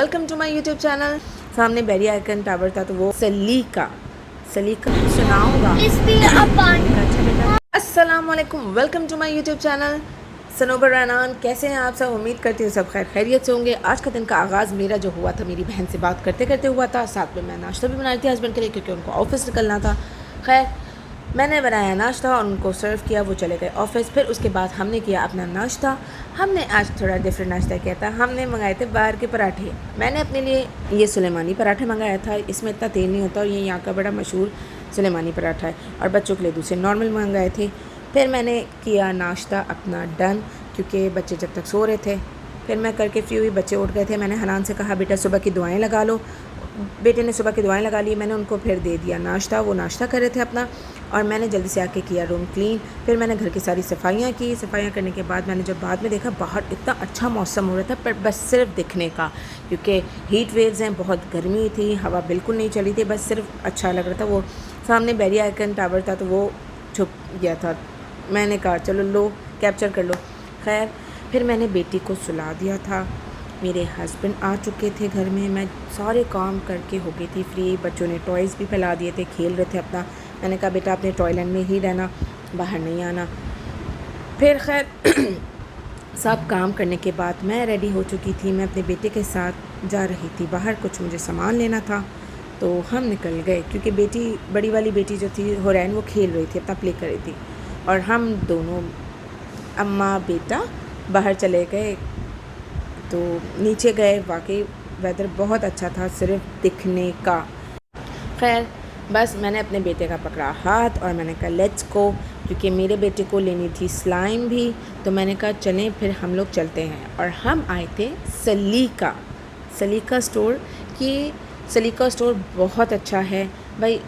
Welcome to my YouTube channel. सामने बैरिया icon tower था तो वो सलीका सुनाऊंगा। अस्सलाम वालेकुम, welcome to my YouTube channel. Sanobar Rainan, कैसे हैं आप सब? उम्मीद करती हूँ सब खैर खैरियत से होंगे। आज का दिन का आगाज़ मेरा जो हुआ था मेरी बहन से बात करते करते हुआ था। साथ में मैं नाश्ता भी बनाई थी हस्बैंड के लिए क्योंकि उनको ऑफिस निकलना था। खैर मैंने बनाया नाश्ता और उनको सर्व किया, वो चले गए ऑफिस। फिर उसके बाद हमने किया अपना नाश्ता। हमने आज थोड़ा डिफरेंट नाश्ता किया था। हमने मंगाए थे बाहर के पराठे। मैंने अपने लिए ये सुलेमानी पराठे मंगाया था, इसमें इतना तेल नहीं होता और ये यहाँ का बड़ा मशहूर सुलेमानी पराठा है। और बच्चों के लिए दूसरे नॉर्मल मंगाए थे। फिर मैंने किया नाश्ता अपना डन क्योंकि बच्चे जब तक सो रहे थे। फिर मैं करके फ्री हुई, बच्चे उठ गए थे। मैंने हनान से कहा बेटा सुबह की दुआएं लगा लो। बेटे ने सुबह की दुआएं लगा ली। मैंने उनको फिर दे दिया नाश्ता, वो नाश्ता कर रहे थे अपना और मैंने जल्दी से आके किया रूम क्लीन। फिर मैंने घर की सारी सफाइयाँ की। सफाइयाँ करने के बाद मैंने जब बाद में देखा बाहर इतना अच्छा मौसम हो रहा था, पर बस सिर्फ दिखने का, क्योंकि हीट वेव्स हैं, बहुत गर्मी थी, हवा बिल्कुल नहीं चली थी, बस सिर्फ अच्छा लग रहा था। वो सामने बैरिया आइकन टावर था तो वो छुप गया था। मैंने कहा चलो लो कैप्चर कर लो। खैर फिर मैंने बेटी को सुला दिया था। मेरे हस्बैंड आ चुके थे घर में। मैं सारे काम करके हो गई थी फ्री। बच्चों ने टॉयज़ भी फैला दिए थे, खेल रहे थे अपना। मैंने कहा बेटा अपने टॉयलेट में ही रहना, बाहर नहीं आना। फिर खैर सब काम करने के बाद मैं रेडी हो चुकी थी। मैं अपने बेटे के साथ जा रही थी बाहर, कुछ मुझे सामान लेना था तो हम निकल गए क्योंकि बेटी, बड़ी वाली बेटी जो थी हुरैन, वो खेल रही थी, अपना प्ले कर रही थी और हम दोनों अम्मा बेटा बाहर चले गए। तो नीचे गए, वाकई वेदर बहुत अच्छा था सिर्फ दिखने का। खैर बस मैंने अपने बेटे का पकड़ा हाथ और मैंने कहा लेट्स गो, क्योंकि मेरे बेटे को लेनी थी स्लाइम भी। तो मैंने कहा चलें फिर हम लोग चलते हैं। और हम आए थे सलीका स्टोर। ये सलीका स्टोर बहुत अच्छा है भाई,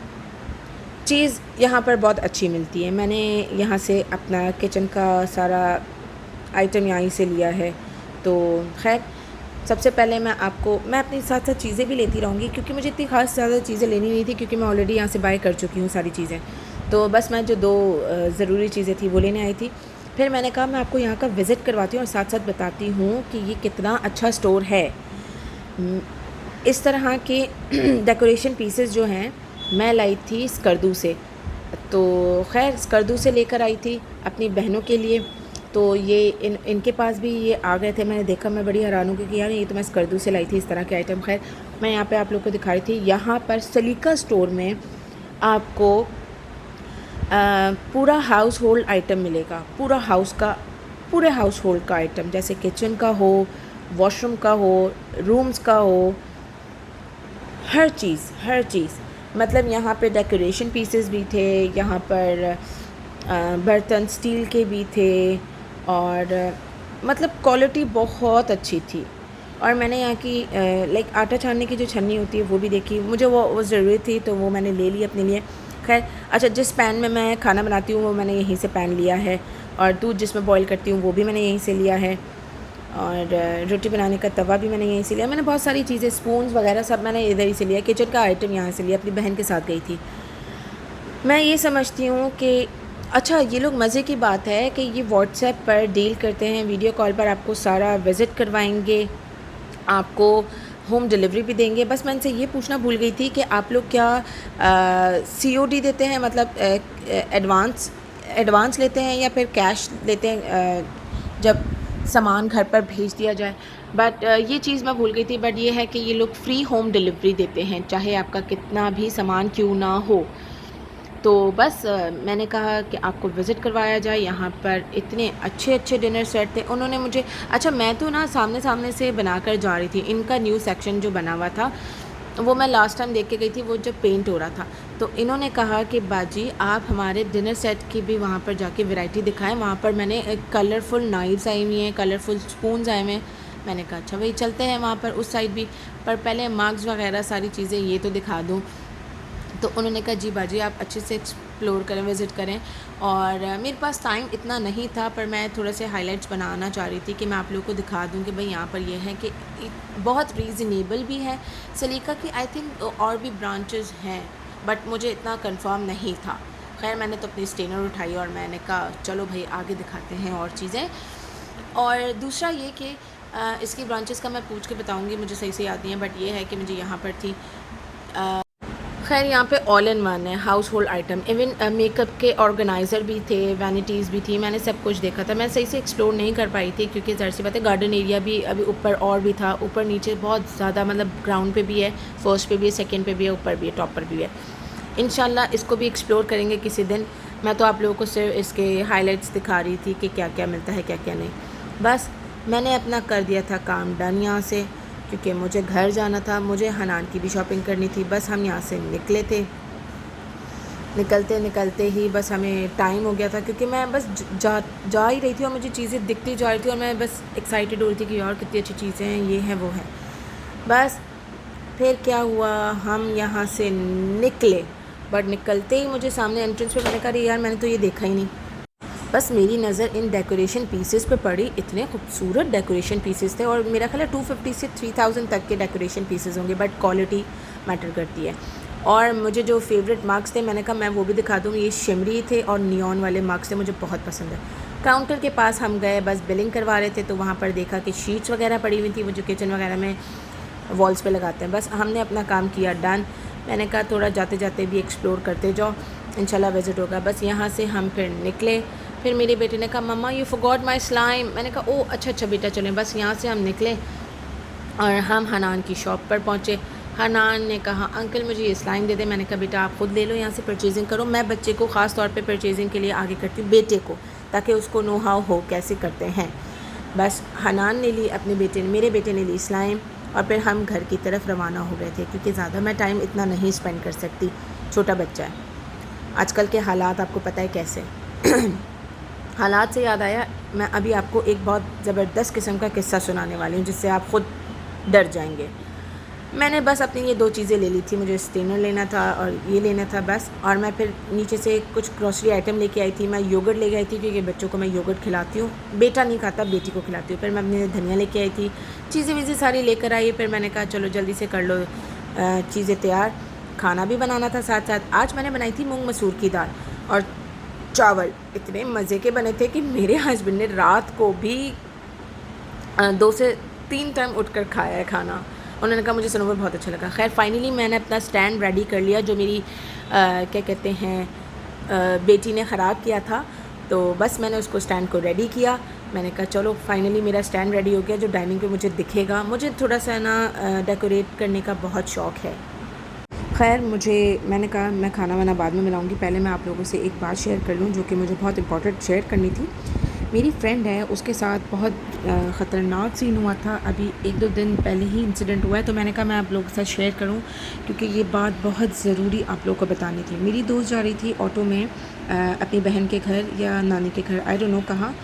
चीज़ यहाँ पर बहुत अच्छी मिलती है। मैंने यहाँ से अपना किचन का सारा आइटम यहाँ से लिया है। तो खैर सबसे पहले मैं अपने साथ साथ चीज़ें भी लेती रहूँगी क्योंकि मुझे इतनी ख़ास ज़्यादा चीज़ें लेनी नहीं थी क्योंकि मैं ऑलरेडी यहाँ से बाय कर चुकी हूँ सारी चीज़ें। तो बस मैं जो दो ज़रूरी चीज़ें थी वो लेने आई थी। फिर मैंने कहा मैं आपको यहाँ का विज़िट करवाती हूँ और साथ साथ बताती हूँ कि ये कितना अच्छा स्टोर है। इस तरह के डेकोरेशन पीसेस जो हैं मैं लाई थी स्कर्दू से। तो खैर स्कर्दू से लेकर आई थी अपनी बहनों के लिए। तो ये इनके पास भी ये आ गए थे। मैंने देखा, मैं बड़ी हैरान हूँ क्योंकि यार ये तो मैं स्कर्दू से लाई थी इस तरह के आइटम। खैर मैं यहाँ पे आप लोग को दिखा रही थी। यहाँ पर सलीका स्टोर में आपको पूरा हाउस होल्ड आइटम मिलेगा, पूरे हाउस होल्ड का आइटम, जैसे किचन का हो, वॉशरूम का हो, रूम्स का हो, हर चीज़। मतलब यहाँ पे डेकोरेशन पीसेस भी थे, यहाँ पर बर्तन स्टील के भी थे और मतलब क्वालिटी बहुत अच्छी थी। और मैंने यहाँ की लाइक आटा छानने की जो छन्नी होती है वो भी देखी, मुझे वो ज़रूरी थी तो वो मैंने ले ली अपने लिए। खैर अच्छा, जिस पैन में मैं खाना बनाती हूँ वो मैंने यहीं से पैन लिया है और दूध जिसमें बॉईल करती हूँ वो भी मैंने यहीं से लिया है और रोटी बनाने का तवा भी मैंने यहीं से लिया। मैंने बहुत सारी चीज़ें, स्पून्स वगैरह सब मैंने इधर ही से लिया। किचन का आइटम यहाँ से लिया, अपनी बहन के साथ गई थी। मैं ये समझती हूँ कि अच्छा, ये लोग मज़े की बात है कि ये व्हाट्सएप पर डील करते हैं, वीडियो कॉल पर आपको सारा विज़िट करवाएंगे, आपको होम डिलीवरी भी देंगे। बस मैं इनसे ये पूछना भूल गई थी कि आप लोग क्या COD देते हैं, मतलब एडवांस लेते हैं या फिर कैश लेते हैं जब सामान घर पर भेज दिया जाए। बट ये चीज़ मैं भूल गई थी। बट ये है कि ये लोग फ्री होम डिलीवरी देते हैं, चाहे आपका कितना भी सामान क्यों ना हो। तो बस मैंने कहा कि आपको विज़िट करवाया जाए। यहाँ पर इतने अच्छे डिनर सेट थे। उन्होंने मुझे, अच्छा मैं तो ना सामने से बनाकर जा रही थी। इनका न्यू सेक्शन जो बना हुआ था वो मैं लास्ट टाइम देख के गई थी, वो जब पेंट हो रहा था। तो इन्होंने कहा कि बाजी आप हमारे डिनर सेट की भी वहाँ पर जाके वैरायटी दिखाएं। वहाँ पर मैंने कलरफुल नाइफ्स आई हुई हैं, कलरफुल स्पून्स आए हुए हैं। मैंने कहा अच्छा भाई चलते हैं वहाँ पर उस साइड भी, पर पहले मग्स वगैरह सारी चीज़ें ये तो दिखा दूँ। तो उन्होंने कहा जी बाजी आप अच्छे से एक्सप्लोर करें, विज़िट करें। और मेरे पास टाइम इतना नहीं था, पर मैं थोड़ा से हाइलाइट्स बनाना चाह रही थी कि मैं आप लोगों को दिखा दूं कि भाई यहाँ पर ये है कि बहुत रीज़नेबल भी है सलीका की। आई थिंक और भी ब्रांचेस हैं बट मुझे इतना कंफर्म नहीं था। खैर मैंने तो अपनी स्टेनर उठाई और मैंने कहा चलो भाई आगे दिखाते हैं और चीज़ें। और दूसरा ये कि इसकी ब्रांचेस का मैं पूछ के बताऊंगी, मुझे सही से याद नहीं है, बट ये है कि मुझे यहाँ पर थी। खैर यहाँ पे ऑल इन वन है, house hold item, even makeup के ऑर्गेनाइज़र भी थे, वैनिटीज़ भी थी, मैंने सब कुछ देखा था। मैं सही से एक्सप्लोर नहीं कर पाई थी क्योंकि ज़ाहिर सी बात है गार्डन एरिया भी अभी ऊपर और भी था, ऊपर नीचे बहुत ज़्यादा, मतलब ग्राउंड पे भी है, फर्स्ट पे भी है, सेकंड पे भी है, ऊपर भी है, टॉप पर भी है। इंशाल्लाह इसको भी एक्सप्लोर करेंगे किसी दिन। मैं तो आप लोगों को सिर्फ इसके हाइलाइट्स दिखा रही थी कि क्या क्या मिलता है क्या क्या नहीं। बस मैंने अपना कर दिया था काम डन यहाँ से, क्योंकि मुझे घर जाना था, मुझे हनान की भी शॉपिंग करनी थी। बस हम यहाँ से निकले थे, निकलते निकलते ही बस हमें टाइम हो गया था, क्योंकि मैं बस जा ही रही थी और मुझे चीज़ें दिखती जा रही थी और मैं बस एक्साइटेड हो रही थी कि यार कितनी अच्छी चीज़ें हैं, ये है वो है। बस फिर क्या हुआ, हम यहाँ से निकले, बट निकलते ही मुझे सामने एंट्रेंस पे मैंने कहा यार मैंने तो ये देखा ही नहीं। बस मेरी नज़र इन डेकोरेशन पीसेस पे पड़ी, इतने खूबसूरत डेकोरेशन पीसेस थे, और मेरा ख्याल है 250 से 3000 तक के डेकोरेशन पीसेस होंगे, बट क्वालिटी मैटर करती है। और मुझे जो फेवरेट मार्क्स थे, मैंने कहा मैं वो भी दिखा दूँगी। ये शिमरी थे और नियॉन वाले मार्क्स थे, मुझे बहुत पसंद है। काउंटर के पास हम गए, बस बिलिंग करवा रहे थे, तो वहाँ पर देखा कि शीट्स वगैरह पड़ी हुई थी, वो जो किचन वगैरह में वॉल्स पे लगाते हैं। बस हमने अपना काम किया डन। मैंने कहा थोड़ा जाते जाते भी एक्सप्लोर करते जाओ, इंशाल्लाह विज़िट होगा। बस यहाँ से हम फिर निकले। फिर मेरे बेटे ने कहा मम्मा यू फॉरगॉट माय स्लाइम। मैंने कहा ओ अच्छा बेटा चलें। बस यहाँ से हम निकले और हम हनान की शॉप पर पहुँचे। हनान ने कहा अंकल मुझे ये स्लाइम दे दे। मैंने कहा बेटा आप ख़ुद ले लो, यहाँ से परचेजिंग करो। मैं बच्चे को ख़ास तौर पे परचेजिंग के लिए आगे करती हूँ, बेटे को, ताकि उसको नो हाउ हो कैसे करते हैं। बस हनान ने ली, अपने बेटे ने, मेरे बेटे ने ली स्लाइम, और फिर हम घर की तरफ रवाना हो गए थे, क्योंकि ज़्यादा मैं टाइम इतना नहीं स्पेंड कर सकती, छोटा बच्चा है। आजकल के हालात आपको पता है कैसे। हालात से याद आया, मैं अभी आपको एक बहुत ज़बरदस्त किस्म का किस्सा सुनाने वाली हूँ, जिससे आप ख़ुद डर जाएंगे। मैंने बस अपनी ये दो चीज़ें ले ली थी, मुझे स्टेनर लेना था और ये लेना था बस। और मैं फिर नीचे से कुछ ग्रॉसरी आइटम लेके आई थी। मैं योगर्ट ले गई थी, क्योंकि बच्चों को मैं योगर्ट खिलाती हूँ, बेटा नहीं खाता, बेटी को खिलाती हूँ। फिर मैं अपने धनिया लेके आई थी, चीज़ें वीज़ें सारी लेकर आई। फिर मैंने कहा चलो जल्दी से कर लो चीज़ें तैयार। खाना भी बनाना था साथ साथ। आज मैंने बनाई थी मूँग मसूर की दाल और चावल, इतने मज़े के बने थे कि मेरे हस्बैंड ने रात को भी 2 से 3 टाइम उठकर खाया है खाना। उन्होंने कहा मुझे सनोवर बहुत अच्छा लगा। खैर फाइनली मैंने अपना स्टैंड रेडी कर लिया, जो मेरी क्या कहते हैं बेटी ने ख़राब किया था। तो बस मैंने उसको स्टैंड को रेडी किया। मैंने कहा चलो फाइनली मेरा स्टैंड रेडी हो गया, जो डाइनिंग पे मुझे दिखेगा। मुझे थोड़ा सा ना डेकोरेट करने का बहुत शौक़ है। खैर मैंने कहा मैं खाना वाना बाद में मिलाऊंगी, पहले मैं आप लोगों से एक बात शेयर कर लूँ जो कि मुझे बहुत इंपॉर्टेंट शेयर करनी थी। मेरी फ्रेंड है, उसके साथ बहुत ख़तरनाक सीन हुआ था, अभी 1-2 दिन पहले ही इंसिडेंट हुआ है। तो मैंने कहा मैं आप लोगों के साथ शेयर करूं, क्योंकि ये बात बहुत ज़रूरी आप लोगों को बतानी थी। मेरी दोस्त जा रही थी ऑटो में अपनी बहन के घर या नानी के घर, आई डोंट नो कहाँ,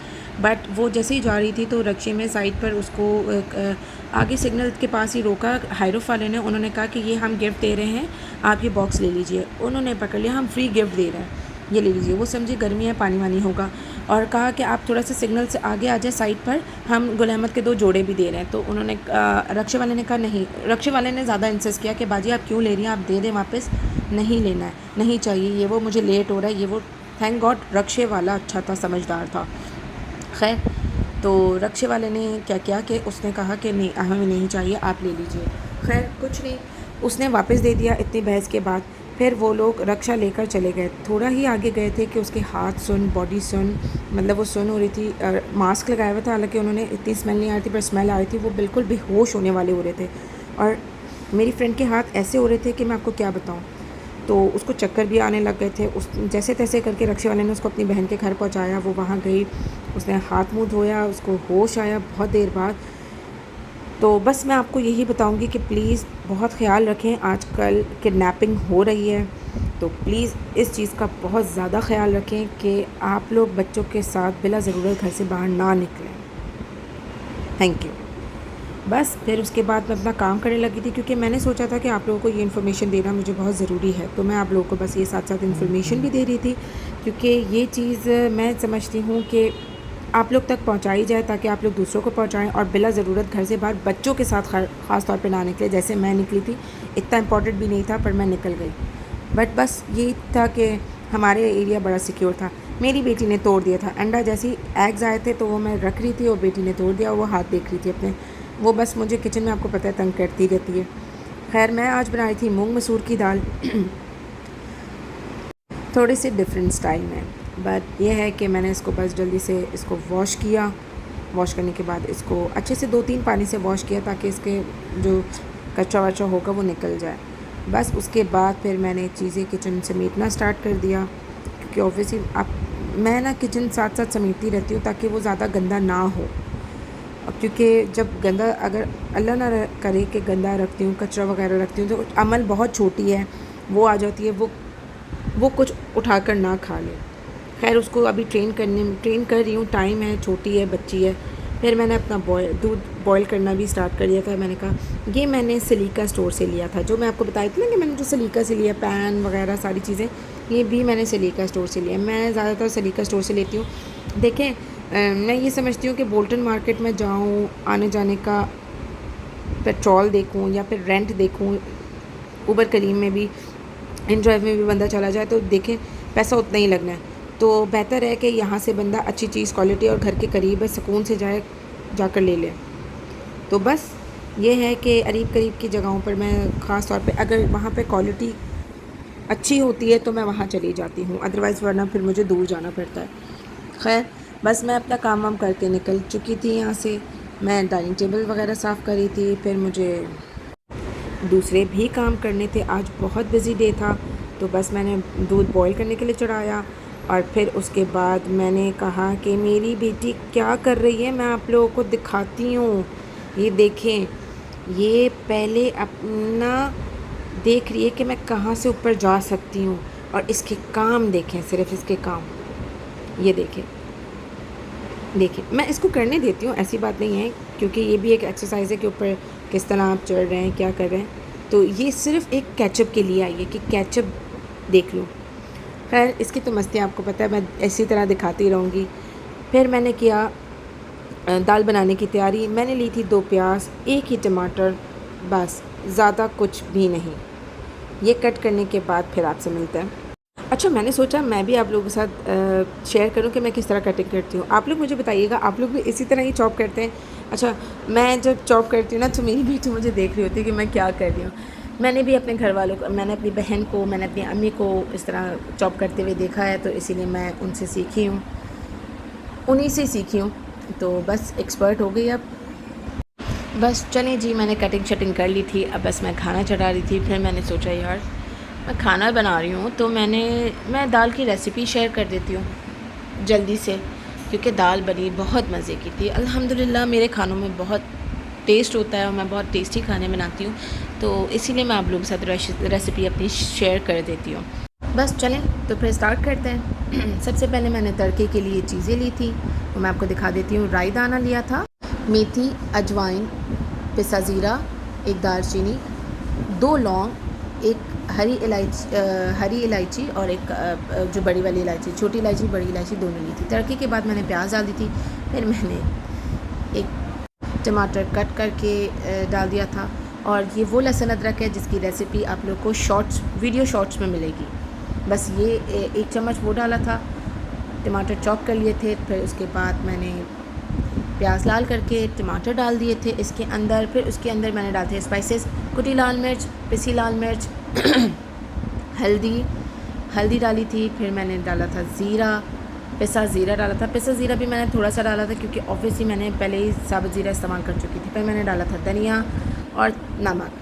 बट वो जैसे ही जा रही थी तो रक्शे में साइड पर उसको आगे सिग्नल के पास ही रोका हायरूफ वाले ने। उन्होंने कहा कि ये हम गिफ्ट दे रहे हैं, आप ये बॉक्स ले लीजिए। उन्होंने पकड़ लिया, हम फ्री गिफ्ट दे रहे हैं, ये ले लीजिए। वो समझी गर्मी है, पानी वानी होगा, और कहा कि आप थोड़ा सा सिग्नल से आगे आ जाए साइड पर, हम गुल अहमद के 2 जोड़े भी दे रहे हैं। तो उन्होंने रक्शे वाले ने कहा नहीं। रक्शे वाले ने ज़्यादा इंसिस्ट किया कि बाजी आप क्यों ले रही हैं, आप दे दें वापस, नहीं लेना है, नहीं चाहिए, ये वो, मुझे लेट हो रहा है, ये वो। थैंक गॉड रक्शे वाला अच्छा था, समझदार था। खैर तो रक्शे वाले ने क्या किया कि उसने कहा कि नहीं हमें नहीं चाहिए, आप ले लीजिए। खैर कुछ नहीं, उसने वापस दे दिया इतनी बहस के बाद। फिर वो लोग रक्षा लेकर चले गए। थोड़ा ही आगे गए थे कि उसके हाथ सुन, बॉडी सुन, मतलब वो सुन हो रही थी। मास्क लगाया हुआ था, हालांकि उन्होंने इतनी स्मेल नहीं आ रही थी, पर स्मेल आ रही थी। वो बिल्कुल बेहोश होने वाले हो रहे थे, और मेरी फ्रेंड के हाथ ऐसे हो रहे थे कि मैं आपको क्या बताऊं। तो उसको चक्कर भी आने लग गए थे। उस जैसे तैसे करके रक्शे वाले ने उसको अपनी बहन के घर पहुंचाया। वो वहाँ गई, उसने हाथ मुँह धोया, उसको होश आया बहुत देर बाद। तो बस मैं आपको यही बताऊंगी कि प्लीज़ बहुत ख़्याल रखें, आजकल किडनैपिंग हो रही है, तो प्लीज़ इस चीज़ का बहुत ज़्यादा ख़्याल रखें कि आप लोग बच्चों के साथ बिला ज़रूरत घर से बाहर ना निकलें। Thank you. बस फिर उसके बाद मैं अपना काम करने लगी थी, क्योंकि मैंने सोचा था कि आप लोगों को ये इन्फॉर्मेशन देना मुझे बहुत ज़रूरी है। तो मैं आप लोगों को बस ये साथ साथ इन्फॉर्मेशन भी दे रही थी, क्योंकि ये चीज़ मैं समझती हूँ कि आप लोग तक पहुँचाई जाए, ताकि आप लोग दूसरों को पहुँचाएं, और बिला ज़रूरत घर से बाहर बच्चों के साथ ख़ास तौर पे ना निकले। जैसे मैं निकली थी, इतना इम्पॉर्टेंट भी नहीं था, पर मैं निकल गई। बट बस यही था कि हमारे एरिया बड़ा सिक्योर था। मेरी बेटी ने तोड़ दिया था अंडा। जैसे ही एग्स आए थे तो वो मैं रख रही थी और बेटी ने तोड़ दिया। वो हाथ देख रही थी अपने, वो बस मुझे किचन में आपको पता है तंग करती रहती है। खैर मैं आज बनाई थी मूंग मसूर की दाल थोड़ी सी डिफरेंट स्टाइल में। बट ये है कि मैंने इसको बस जल्दी से इसको वॉश किया। वॉश करने के बाद इसको अच्छे से 2-3 पानी से वॉश किया ताकि इसके जो कच्चा वच्चा होगा वो निकल जाए। बस उसके बाद फिर मैंने चीज़ें किचन समेटना स्टार्ट कर दिया, क्योंकि ऑब्वियसली आप मैं ना किचन साथ साथ समेटती रहती हूँ ताकि वो ज़्यादा गंदा ना हो। क्योंकि जब गंदा, अगर अल्लाह ना करे कि गंदा रखती हूँ, कचरा वगैरह रखती हूँ, तो अमल बहुत छोटी है वो आ जाती है, वो कुछ उठाकर ना खा ले। खैर उसको अभी ट्रेन कर रही हूँ, टाइम है, छोटी है, बच्ची है। फिर मैंने अपना दूध बॉयल करना भी स्टार्ट कर दिया था। मैंने कहा ये मैंने सलीका स्टोर से लिया था, जो मैं आपको बताई थी ना कि मैंने जो सलीका से लिया, पैन वगैरह सारी चीज़ें, ये भी मैंने सलीका स्टोर से लिया। मैं ज़्यादातर सलीका स्टोर से लेती हूँ। देखें मैं ये समझती हूँ कि बोल्टन मार्केट में जाऊँ, आने जाने का पेट्रोल देखूँ या फिर रेंट देखूँ, ऊबर करीम में भी, इन ड्राइव में भी बंदा चला जाए तो देखें पैसा उतना ही लगना है। तो बेहतर है कि यहाँ से बंदा अच्छी चीज़ क्वालिटी और घर के करीब है, सुकून से जाकर ले ले। तो बस ये है कि करीब करीब की जगहों पर मैं ख़ास तौर पे अगर वहाँ पे क्वालिटी अच्छी होती है तो मैं वहाँ चली जाती हूँ, अदरवाइज़ वरना फिर मुझे दूर जाना पड़ता है। खैर बस मैं अपना काम वाम करके निकल चुकी थी यहाँ से। मैं डाइनिंग टेबल वगैरह साफ़ करी थी, फिर मुझे दूसरे भी काम करने थे। आज बहुत बिज़ी डे था, तो बस मैंने दूध बॉईल करने के लिए चढ़ाया और फिर उसके बाद मैंने कहा कि मेरी बेटी क्या कर रही है, मैं आप लोगों को दिखाती हूँ। ये देखें, ये पहले अपना देख रही है कि मैं कहाँ से ऊपर जा सकती हूँ, और इसके काम देखें, सिर्फ इसके काम ये देखें। देखिए मैं इसको करने देती हूँ, ऐसी बात नहीं है, क्योंकि ये भी एक एक्सरसाइज है कि ऊपर किस तरह आप चढ़ रहे हैं, क्या कर रहे हैं। तो ये सिर्फ एक कैचअप के लिए आई है कि कैचअप देख लो। खैर इसकी तो मस्ती आपको पता है, मैं इसी तरह दिखाती रहूँगी। फिर मैंने किया दाल बनाने की तैयारी। मैंने ली थी 2 प्याज, 1 ही टमाटर, बस ज़्यादा कुछ भी नहीं। ये कट करने के बाद फिर आपसे मिलता है। अच्छा मैंने सोचा मैं भी आप लोगों के साथ शेयर करूं कि मैं किस तरह कटिंग करती हूँ। आप लोग मुझे बताइएगा, आप लोग भी इसी तरह ही चॉप करते हैं? अच्छा मैं जब चॉप करती हूँ ना तो मेरी बेटी मुझे देख रही होती है कि मैं क्या कर रही हूँ। मैंने भी अपने घर वालों को, मैंने अपनी बहन को, मैंने अपनी अम्मी को इस तरह चॉप करते हुए देखा है, तो इसीलिए मैं उनसे सीखी हूँ, उन्हीं से सीखी हूँ। तो बस एक्सपर्ट हो गई अब। बस चलें जी, मैंने कटिंग शटिंग कर ली थी, अब बस मैं खाना चढ़ा रही थी। फिर मैंने सोचा यार मैं खाना बना रही हूँ तो मैं दाल की रेसिपी शेयर कर देती हूँ जल्दी से, क्योंकि दाल बनी बहुत मज़े की थी। अल्हम्दुलिल्लाह मेरे खानों में बहुत टेस्ट होता है और मैं बहुत टेस्टी खाने बनाती हूँ, तो इसीलिए मैं आप लोगों के साथ रेसिपी अपनी शेयर कर देती हूँ। बस चलें तो फिर स्टार्ट करते हैं। सबसे पहले मैंने तड़के के लिए चीज़ें ली थी, वो मैं आपको दिखा देती हूँ। राई दाना लिया था, मेथी, अजवाइन, पिसा ज़ीरा, 1 दालचीनी, 2 लौंग, 1 हरी इलायची और एक जो बड़ी वाली इलायची, छोटी इलायची बड़ी इलायची दोनों ली थी। तड़के के बाद मैंने प्याज डाल दी थी। फिर मैंने एक टमाटर कट करके डाल दिया था, और ये वो लहसुन अदरक है जिसकी रेसिपी आप लोग को वीडियो शॉर्ट्स में मिलेगी। बस ये 1 चम्मच वो डाला था। टमाटर चॉप कर लिए थे। फिर उसके बाद मैंने प्याज लाल करके टमाटर डाल दिए थे इसके अंदर। फिर उसके अंदर मैंने डाले थे स्पाइसेस, कुटी लाल मिर्च, पिसी लाल मिर्च, हल्दी डाली थी। फिर मैंने डाला था ज़ीरा, पिसा ज़ीरा डाला था। पिसा ज़ीरा भी मैंने थोड़ा सा डाला था क्योंकि ऑब्वियसली मैंने पहले ही साबुत ज़ीरा इस्तेमाल कर चुकी थी। फिर मैंने डाला था धनिया और नमक,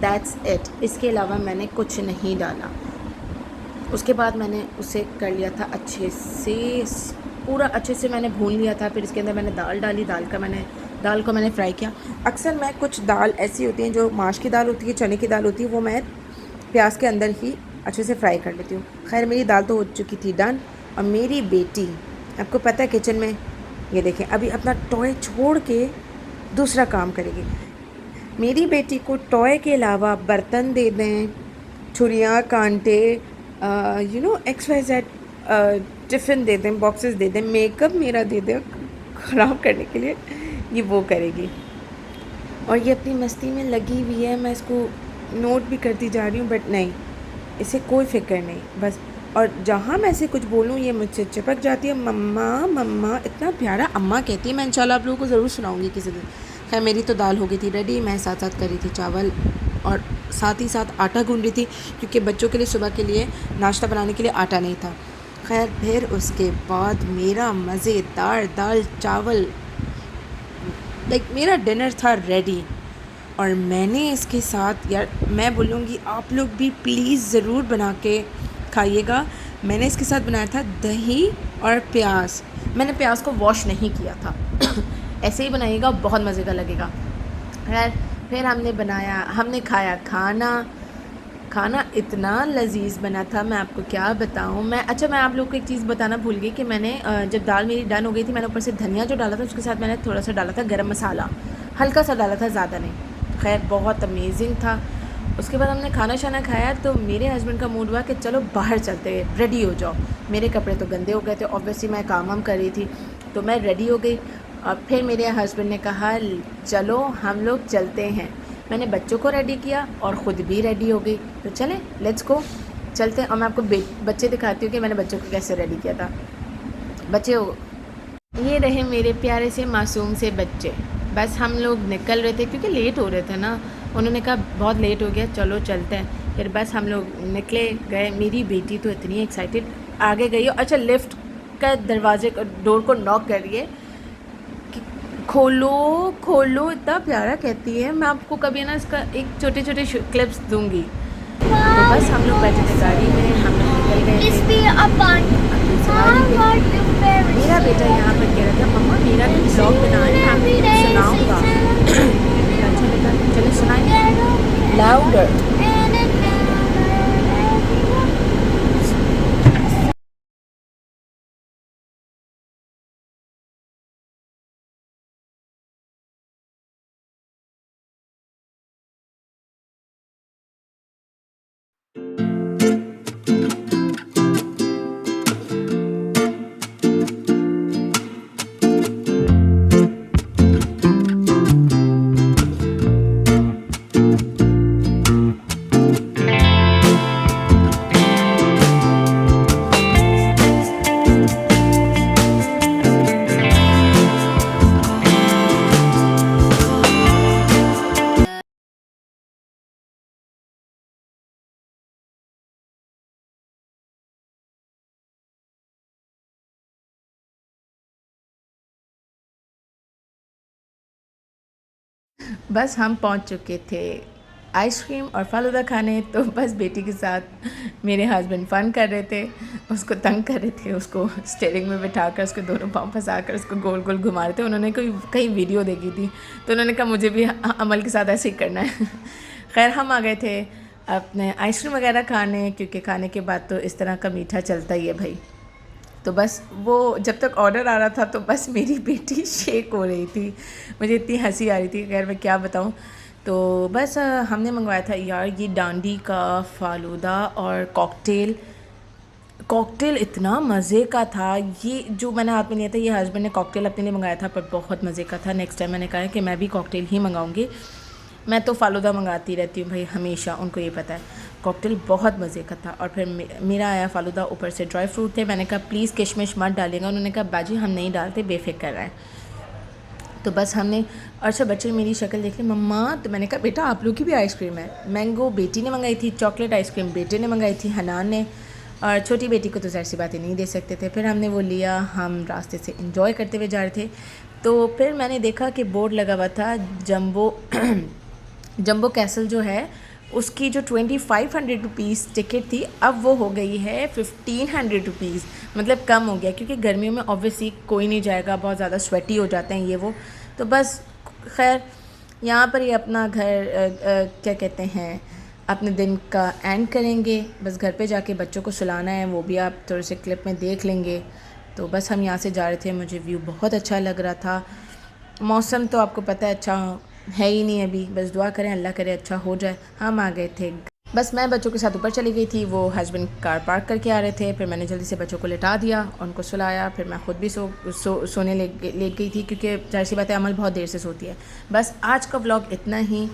दैट्स इट। इसके अलावा मैंने कुछ नहीं डाला। उसके बाद मैंने उसे कर लिया था अच्छे से, पूरा अच्छे से मैंने भून लिया था। फिर इसके अंदर मैंने दाल डाली, दाल को मैंने फ्राई किया। अक्सर मैं कुछ दाल ऐसी होती हैं जो माश की दाल होती है, चने की दाल होती है, वो मैं प्याज के अंदर ही अच्छे से फ्राई कर लेती हूँ। खैर मेरी दाल तो हो चुकी थी डन, और मेरी बेटी आपको पता है किचन में, ये देखें, अभी अपना टॉय छोड़ के दूसरा काम करेगी। मेरी बेटी को टॉय के अलावा बर्तन दे दें, छुरियाँ, कांटे, XYZ टिफ़िन दे दें, बॉक्सेस दे दें, मेकअप मेरा दे दें ख़राब करने के लिए, ये वो करेगी। और ये अपनी मस्ती में लगी हुई है, मैं इसको नोट भी करती जा रही हूँ, बट नहीं, इसे कोई फ़िक्र नहीं। बस और जहाँ मैं ऐसे कुछ बोलूँ ये मुझसे चिपक जाती है, मम्मा मम्मा, इतना प्यारा अम्मा कहती है। मैं इंशाल्लाह आप लोगों को ज़रूर सुनाऊँगी किसी दिन। खैर मेरी तो दाल हो गई थी रेडी, मैं साथ साथ करी थी चावल और साथ ही साथ आटा गूँध रही थी, क्योंकि बच्चों के लिए सुबह के लिए नाश्ता बनाने के लिए आटा नहीं था। खैर फिर उसके बाद मेरा मज़ेदार दाल चावल मेरा डिनर था रेडी। और मैंने इसके साथ, यार मैं बोलूँगी आप लोग भी प्लीज़ ज़रूर बना के खाइएगा। मैंने इसके साथ बनाया था दही और प्याज। मैंने प्याज को वॉश नहीं किया था ऐसे ही बनाइएगा, बहुत मज़े का लगेगा। खैर फिर हमने खाया खाना इतना लजीज बना था, मैं आपको क्या बताऊँ। मैं आप लोग को एक चीज़ बताना भूल गई कि मैंने जब दाल मेरी डन हो गई थी, मैंने ऊपर से धनिया जो डाला था उसके साथ मैंने थोड़ा सा डाला था गरम मसाला, हल्का सा डाला था, ज़्यादा नहीं। खैर बहुत अमेजिंग था। उसके बाद हमने खाना शाना खाया तो मेरे हस्बैंड का मूड हुआ कि चलो बाहर चलते हैं, रेडी हो जाओ। मेरे कपड़े तो गंदे हो गए थे, ऑब्वियसली मैं काम कर रही थी, तो मैं रेडी हो गई। और फिर मेरे हस्बैंड ने कहा चलो हम लोग चलते हैं। मैंने बच्चों को रेडी किया और ख़ुद भी रेडी हो गई, तो चलें लेट्स गो, चलते हैं। और मैं आपको बच्चे दिखाती हूँ कि मैंने बच्चों को कैसे रेडी किया था। ये रहे मेरे प्यारे से मासूम से बच्चे। बस हम लोग निकल रहे थे क्योंकि लेट हो रहे थे ना, उन्होंने कहा बहुत लेट हो गया चलो चलते हैं। फिर बस हम लोग निकले गए। मेरी बेटी तो इतनी एक्साइटेड, आगे गई। अच्छा लिफ्ट का दरवाजे डोर को नॉक कर रही है कि खोलो खोलो, इतना प्यारा कहती है। मैं आपको कभी ना इसका एक छोटे छोटे क्लिप्स दूंगी। तो बस हम लोग बैठे थे गाड़ी में, हम लोग निकल गए थे। मेरा बेटा यहाँ पर कह रहा था मम्मा मेरा भी ब्लॉग बनाए, मैं आपको सुनाऊँगा। अच्छा बेटा चलो सुनाएंगे लाउडर। बस हम पहुंच चुके थे आइसक्रीम और फालूदा खाने। तो बस बेटी के साथ मेरे हस्बैंड फ़न कर रहे थे, उसको तंग कर रहे थे, उसको स्टीयरिंग में बिठाकर उसके दोनों पाँव फंसाकर उसको गोल गोल घुमा रहे थे। उन्होंने कहीं वीडियो देखी थी तो उन्होंने कहा मुझे भी अमल के साथ ऐसे ही करना है। खैर हम आ गए थे अपने आइसक्रीम वगैरह खाने, क्योंकि खाने के बाद तो इस तरह का मीठा चलता ही है भाई। तो बस वो जब तक ऑर्डर आ रहा था तो बस मेरी बेटी शेक हो रही थी, मुझे इतनी हंसी आ रही थी, खैर मैं क्या बताऊँ। तो बस हमने मंगवाया था यार ये डांडी का फालूदा और कॉकटेल इतना मज़े का था। ये जो मैंने हाथ में लिया था ये हस्बैंड ने कॉकटेल अपने लिए मंगाया था, पर बहुत मज़े का था। नेक्स्ट टाइम मैंने कहा कि मैं भी कॉकटेल ही मंगाऊंगी। मैं तो फालूदा मंगाती रहती हूँ भाई हमेशा, उनको ये पता है। कॉकटेल बहुत मज़े का था। और फिर मेरा आया फालूदा, ऊपर से ड्राई फ्रूट थे। मैंने कहा प्लीज़ किशमिश मत डालिएगा, उन्होंने कहा बाजी हम नहीं डालते, बेफिक्र रहे। तो बस हमने, और सब बच्चे मेरी शक्ल देख ली मम्मा, तो मैंने कहा बेटा आप लोग की भी आइसक्रीम है। मैंगो बेटी ने मंगाई थी, चॉकलेट आइसक्रीम बेटे ने मंगाई थी, हनान ने, और छोटी बेटी को तो ज़ाहिर सी बातें नहीं दे सकते थे। फिर हमने वो लिया, हम रास्ते से इंजॉय करते हुए जा रहे थे। तो फिर मैंने देखा कि बोर्ड लगा हुआ था जंबो कैसल जो है उसकी जो 2500 रुपीज़ टिकट थी अब वो हो गई है 1500 रुपीज़, मतलब कम हो गया, क्योंकि गर्मियों में ऑब्वियसली कोई नहीं जाएगा, बहुत ज़्यादा स्वेटी हो जाते हैं ये वो। तो बस खैर यहाँ पर ही अपना क्या कहते हैं अपने दिन का एंड करेंगे। बस घर पे जाके बच्चों को सुलाना है, वो भी आप थोड़े से क्लिप में देख लेंगे। तो बस हम यहाँ से जा रहे थे, मुझे व्यू बहुत अच्छा लग रहा था। मौसम तो आपको पता है अच्छा है ही नहीं अभी, बस दुआ करें अल्लाह करे अच्छा हो जाए। हम आ गए थे, बस मैं बच्चों के साथ ऊपर चली गई थी, वो हस्बैंड कार पार्क करके आ रहे थे। फिर मैंने जल्दी से बच्चों को लेटा दिया, उनको सुलाया, फिर मैं ख़ुद भी सोने लेट गई थी, क्योंकि जाहिर सी बात है अमल बहुत देर से सोती है। बस आज का व्लॉग इतना ही।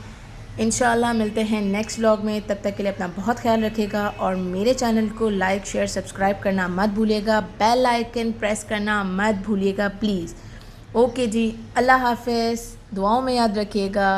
इंशाल्लाह मिलते हैं नेक्स्ट व्लॉग में, तब तक के लिए अपना बहुत ख्याल रखिएगा और मेरे चैनल को लाइक शेयर सब्सक्राइब करना मत भूलिएगा, बेल आइकन प्रेस करना मत भूलिएगा प्लीज़। ओके जी, अल्लाह हाफ़िज़, दुआओं में याद रखिएगा।